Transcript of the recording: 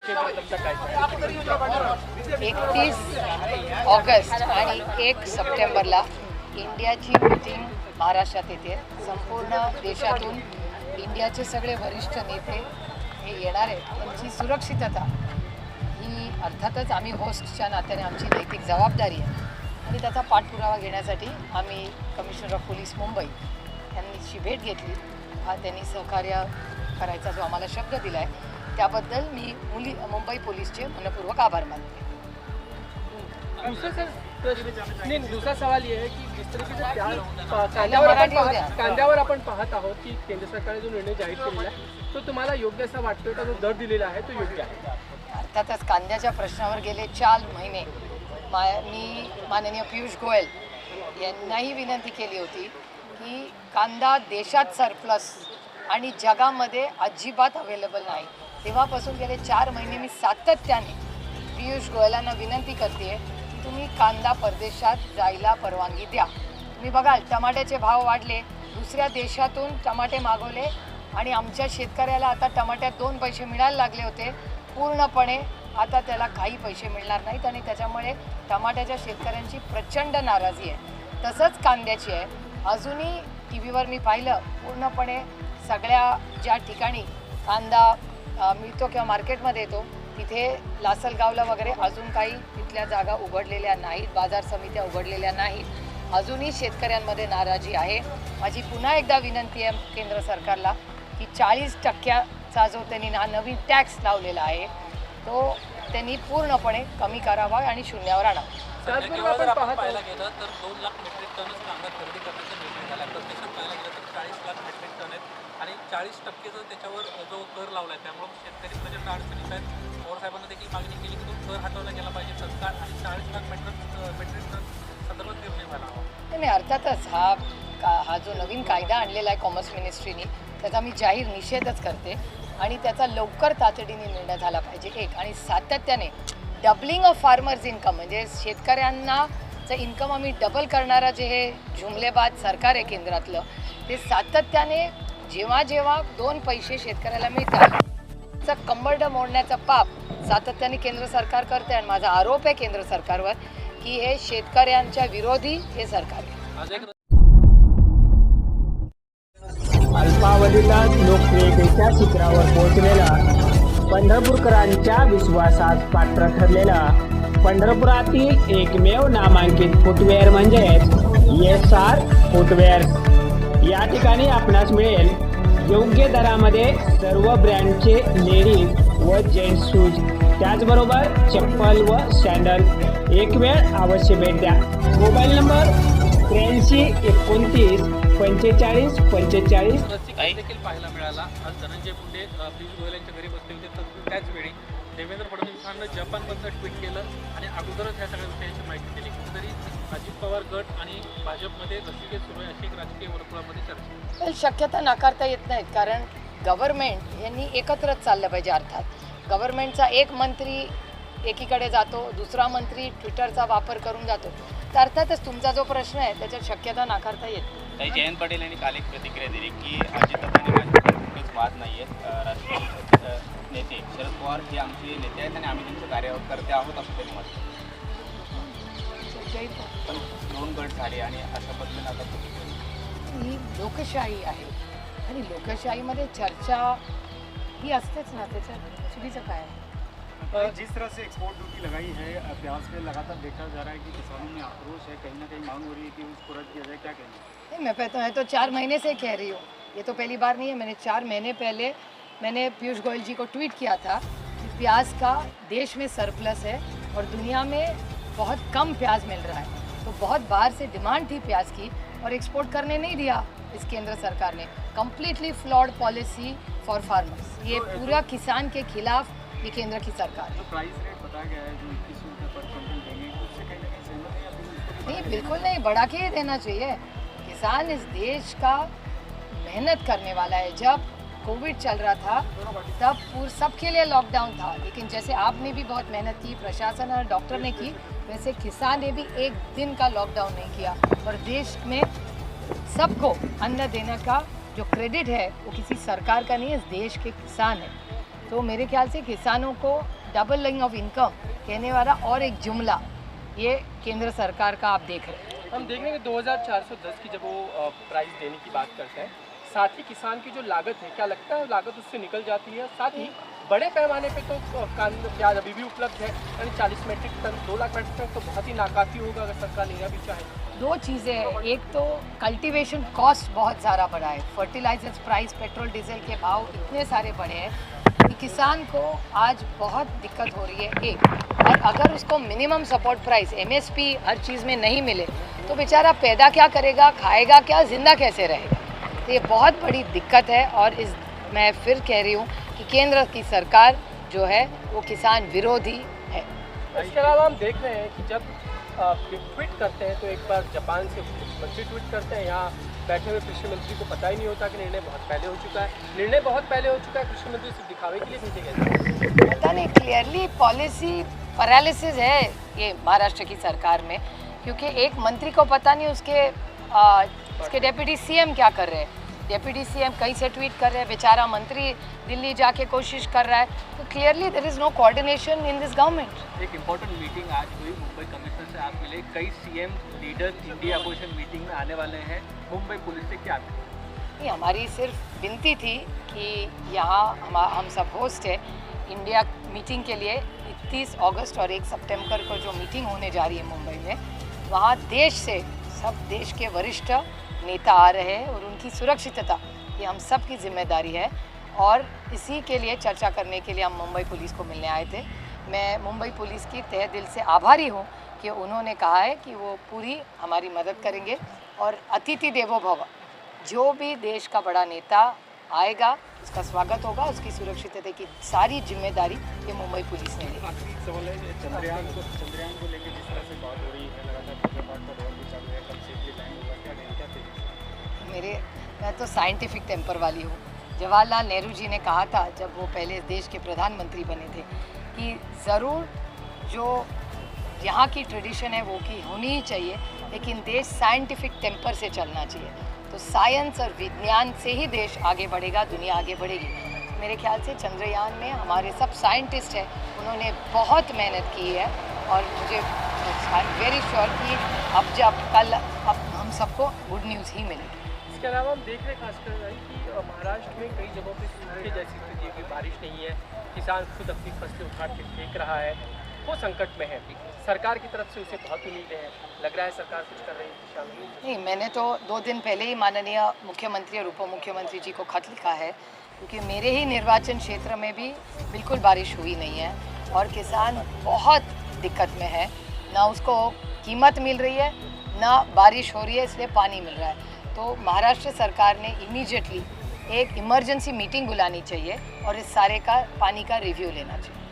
31 August आणि 1 सप्टेंबरला इंडियाची मीटिंग महाराष्ट्रात येते. संपूर्ण देशातून इंडियाचे सगळे वरिष्ठ नेते हे येणार आहेत. त्यांची सुरक्षितता ही अर्थातच आम्ही होस्टच्या नात्याने आमची नैतिक जबाबदारी आहे आणि त्याचा पाठपुरावा घेण्यासाठी आम्ही कमिशनर ऑफ पोलीस मुंबई यांची भेट घेतली. हा त्यांनी सहकार्य करायचा जो आम्हाला शब्द दिला आहे त्याबद्दल मी मुंबई पोलीसचे मनपूर्वक आभार मानते. दूसरा सवाल ये है कि जिस तरीके से कांद्यावर आपण पाहत आहोत की केंद्र सरकारने जो निर्णय जाहीर केलेला आहे तो तुम्हाला योग्य असा वाटतोय का? जो दर दिलेला आहे तो योग्य आहे? अर्थातच कांद्याच्या प्रश्नावर गेले 4 महिने मी माननीय पियुष गोयल यांनाही विनंती केली होती की कांदा देशात सरप्लस आणि जगामध्ये अजिबात अवेलेबल नाही. तेव्हापासून गेले 4 महिने मी सातत्याने पियुष गोयलांना विनंती करते की तुम्ही कांदा परदेशात जायला परवानगी द्या. तुम्ही बघाल टमाट्याचे भाव वाढले, दुसऱ्या देशातून टमाटे मागवले आणि आमच्या शेतकऱ्याला आता टमाट्यात 2 पैसे मिळायला लागले होते. पूर्णपणे आता त्याला काही पैसे मिळणार नाहीत आणि त्याच्यामुळे टमाट्याच्या शेतकऱ्यांची प्रचंड नाराजी आहे. तसंच कांद्याची आहे. अजूनही टी व्हीवर मी पाहिलं पूर्णपणे सगळ्या ज्या ठिकाणी कांदा मिळतो किंवा मार्केटमध्ये येतो तिथे लासलगावला वगैरे अजून काही तिथल्या जागा उघडलेल्या नाहीत, बाजार समित्या उघडलेल्या नाहीत. अजूनही शेतकऱ्यांमध्ये नाराजी आहे. माझी पुन्हा एकदा विनंती आहे केंद्र सरकारला की 40% जो त्यांनी नवीन टॅक्स लावलेला आहे तो त्यांनी पूर्णपणे कमी करावा आणि शून्यावर आणावा. त्याचबरोबर आपण पाहायला गेलं तर 2 लाख मेट्रिक टनच कांदा खरेदी करण्याचा निर्णय झाला. प्रत्यक्षात पाहायला गेलं तर 40 लाख मेट्रिक टन आहेत आणि 40% त्याच्यावर जो कर लावला आहे त्यामुळे शेतकरी प्रचंड अडचणीत आहेत. पवार साहेबांना देखील मागणी केली की तो कर हटवला गेला पाहिजे तत्काळ आणि 40 लाख मेट्रिक टन संदर्भात निर्णय व्हायला हवा. नाही, अर्थातच हा जो नवीन कायदा आणलेला आहे कॉमर्स मिनिस्ट्रीने त्याचा मी जाहीर निषेधच करते आणि त्याचा लवकर तातडीने निर्णय झाला पाहिजे. एक आणि सातत्याने डबलिंग ऑफ फार्मर्स इन्कम म्हणजे शेतकऱ्यांनाचं इन्कम आम्ही डबल करणारा जे हे जुमलेबाज सरकार आहे केंद्रातलं ते सातत्याने जेव्हा जेव्हा 2 पैसे शेतकऱ्याला मिळतात त्याचं कंबरड मोडण्याचं पाप सातत्याने केंद्र सरकार करते आणि माझा आरोप आहे केंद्र सरकारवर की हे शेतकऱ्यांच्या विरोधी हे सरकार आहे. अल्पावधीला लोकप्रियतेच्या शिखरावर पोहोचलेला पंढरपूरकरांच्या विश्वासात पात्र ठरलेला पंढरपुरातील एकमेव नामांकित फुटवेअर म्हणजेच SR फुटवेअर. या ठिकाणी आपणास मिळेल योग्य दरामध्ये सर्व ब्रँडचे लेडीज व जेंट्स शूज, त्याचबरोबर चप्पल व सॅन्डल. एक वेळ अवश्य भेट द्या. Mobile number 83 29 45 45. देखील पाहायला मिळाला. आज धनंजय मुंडे पियुष गोयल यांच्या घरी बसले होते तर त्याच वेळी देवेंद्र फडणवीसांना जपानबद्दल ट्विट केलं आणि अगोदरच ह्या सगळ्या गोष्टींची माहिती दिली. कुठेतरी अजित पवार गट आणि भाजपमध्ये रस्सीखेच सुरू आहे अशी एक राजकीय वर्तुळामध्ये चर्चा. शक्यता नाकारता येत नाहीत कारण गव्हर्नमेंट यांनी एकत्रच चाललं पाहिजे. अर्थात गव्हर्नमेंटचा एक मंत्री एकीकडे जातो, दुसरा मंत्री ट्विटरचा वापर करून जातो. तर अर्थातच तुमचा जो प्रश्न आहे त्याच्यात शक्यता नाकारता येत नाही. जयंत पाटील यांनी काल एक प्रतिक्रिया दिली की अजितदादांनी माझ्याकडे कुठेच वाद नाही आहेत. राष्ट्रीय नेते शरद पवार हे आमचे नेते आहेत आणि आम्ही त्यांचे कार्यकर्ते आहोत असं त्यांनी म्हटलं. पण 2 गट झाले आणि अशा पद्धतीने आता प्रतिक्रिया. ही लोकशाही आहे आणि लोकशाहीमध्ये चर्चा ही असतेच ना, त्याच्यात चुकीचं काय आहे? जिस तरह से एक्सपोर्ट ड्यूटी लगाई है प्याज पे लगातार देखा जा रहा है कि किसानों में आक्रोश है, कहीं ना कहीं मांग हो रही है कि उसको रद्द किया जाए, क्या कहना है? नहीं, मैं तो 4 महीने से कह रही हूँ. ये तो पहली बार नहीं है. मैंने 4 महीने पहले मैंने पीयूष गोयल जी को ट्वीट किया था कि प्याज का देश में सरप्लस है और दुनिया में बहुत कम प्याज मिल रहा है. तो बहुत बाहर से डिमांड थी प्याज की और एक्सपोर्ट करने नहीं दिया इस केंद्र सरकार ने. Completely flawed policy for farmers. ये पूरा किसान के खिलाफ ये केंद्र की सरकार है. जो प्राइस रेट बताया गया है जो 21 रुपये पर क्विंटल देंगे उससे कहीं ना कहीं सहमत है या फिर उसको नहीं, बिल्कुल नहीं, बढ़ा के ही देना चाहिए. किसान इस देश का मेहनत करने वाला है. जब कोविड चल रहा था तब सबके लिए लॉकडाउन था, लेकिन जैसे आपने भी बहुत मेहनत की, प्रशासन और डॉक्टर ने की, वैसे किसान ने भी एक दिन का लॉकडाउन नहीं किया. और देश में सबको अन्न देने का जो क्रेडिट है वो किसी सरकार का नहीं है, इस देश के किसान है. तो मेरे ख्याल से किसानों को डबलिंग ऑफ इनकम कहने वाला और एक जुमला ये केंद्र सरकार का आप देख रहे हैं। हम देख रहे हैं कि 2410 की जब वो प्राइस देने की बात करते हैं, साथ ही किसान की जो लागत है, क्या लगता है लागत उससे निकल जाती है? साथ ही बड़े पैमाने पे तो प्याज अभी भी उपलब्ध है, यानी 40 metric ton 2 lakh metric ton तो बहुत ही नाकाफी होगा अगर सरकार लेना भी चाहे। दो चीज़ें हैं, एक तो कल्टीवेशन कॉस्ट बहुत ज़्यादा बढ़ा है, फर्टिलाइजर्स प्राइस, पेट्रोल डीजल के भाव इतने सारे बढ़े हैं कि किसान को आज बहुत दिक्कत हो रही है एक। और अगर उसको मिनिमम सपोर्ट प्राइस MSP हर चीज़ में नहीं मिले तो बेचारा पैदा क्या करेगा, खाएगा क्या, जिंदा कैसे रहेगा। तो ये बहुत बड़ी दिक्कत है। और मैं फिर कह रही हूँ कि केंद्र की सरकार जो है वो किसान विरोधी है। इसके अलावा हम देख रहे हैं कि जब ट्वीट करते हैं तो एक बार जापान से मंत्री ट्वीट करते हैं, यहाँ बैठे हुए कृषि मंत्री को पता ही नहीं होता कि निर्णय बहुत पहले हो चुका है। निर्णय बहुत पहले हो चुका है, कृषि मंत्री सिर्फ दिखावे के लिए भेजे गए। पता नहीं, क्लियरली पॉलिसी पैरालिसिस है ये महाराष्ट्र की सरकार में, क्योंकि एक मंत्री को पता नहीं उसके डेप्यूटी CM क्या कर रहे हैं। डेप्यूटी CM कहीं से ट्वीट कर रहे हैं, बेचारा मंत्री दिल्ली जाके कोशिश कर रहा है। तो clearly there is no coordination in this government. एक इम्पोर्टेंट मीटिंग आज हुई, मुंबई कमिश्नर से आप मिले, कई CM leader India opposition meeting में आने वाले हैं, मुंबई पुलिस से क्या नहीं, हमारी सिर्फ विनती थी कि यहाँ हम सब होस्ट है इंडिया मीटिंग के लिए 31 अगस्त और 1 सितंबर को जो मीटिंग होने जा रही है मुंबई में, वहाँ देश से सब देश के वरिष्ठ नेता आ रहे हैं और उनकी सुरक्षितता ये हम सब की जिम्मेदारी है। और इसी के लिए चर्चा करने के लिए हम मुंबई पुलिस को मिलने आए थे। मैं मुंबई पुलिस की तहे दिल से आभारी हूँ कि उन्होंने कहा है कि वो पूरी हमारी मदद करेंगे और अतिथि देवो भव, जो भी देश का बड़ा नेता आएगा उसका स्वागत होगा, उसकी सुरक्षितता की सारी जिम्मेदारी ये मुंबई पुलिस ने ली। आखिरी सवाल है, चंद्रयान को लेकर जिस तरह से बात हो रही है, लगातार पूजा पाठ का दौर भी चालू है, कब से ये लैंड होगा, क्या तेजी? मैं तो साइंटिफिक टेम्पर वाली हूँ। जवाहरलाल नेहरू जी ने कहा था जब वो पहले देश के प्रधानमंत्री बने थे कि ज़रूर जो यहाँ की ट्रेडिशन है वो की होनी ही चाहिए, लेकिन देश साइंटिफिक टेम्पर से चलना चाहिए। तो साइंस और विज्ञान से ही देश आगे बढ़ेगा, दुनिया आगे बढ़ेगी। मेरे ख्याल से चंद्रयान में हमारे सब साइंटिस्ट हैं, उन्होंने बहुत मेहनत की है और मुझे वेरी श्योर कि अब हम सबको गुड न्यूज़ ही मिलेगी। इसके अलावा हम देख रहे हैं खासकर कि महाराष्ट्र में कई जगहों पे सूखे जैसी स्थिति है, कोई बारिश नहीं है, किसान खुद अपनी फसलें उखाड़ के फेंक रहा है, वो संकट में है। सरकार की तरफ से उसे बहुत उम्मीदें हैं, लग रहा है सरकार कुछ कर रही है नहीं, मैंने तो 2 दिन पहले ही माननीय मुख्यमंत्री और उप मुख्यमंत्री जी को खत लिखा है, क्योंकि मेरे ही निर्वाचन क्षेत्र में भी बिल्कुल बारिश हुई नहीं है और किसान बहुत दिक्कत में है, ना उसको कीमत मिल रही है ना बारिश हो रही है, इसलिए पानी मिल रहा है। तो महाराष्ट्र सरकार ने इमीडिएटली एक इमरजेंसी मीटिंग बुलानी चाहिए और इस सारे का पानी का रिव्यू लेना चाहिए।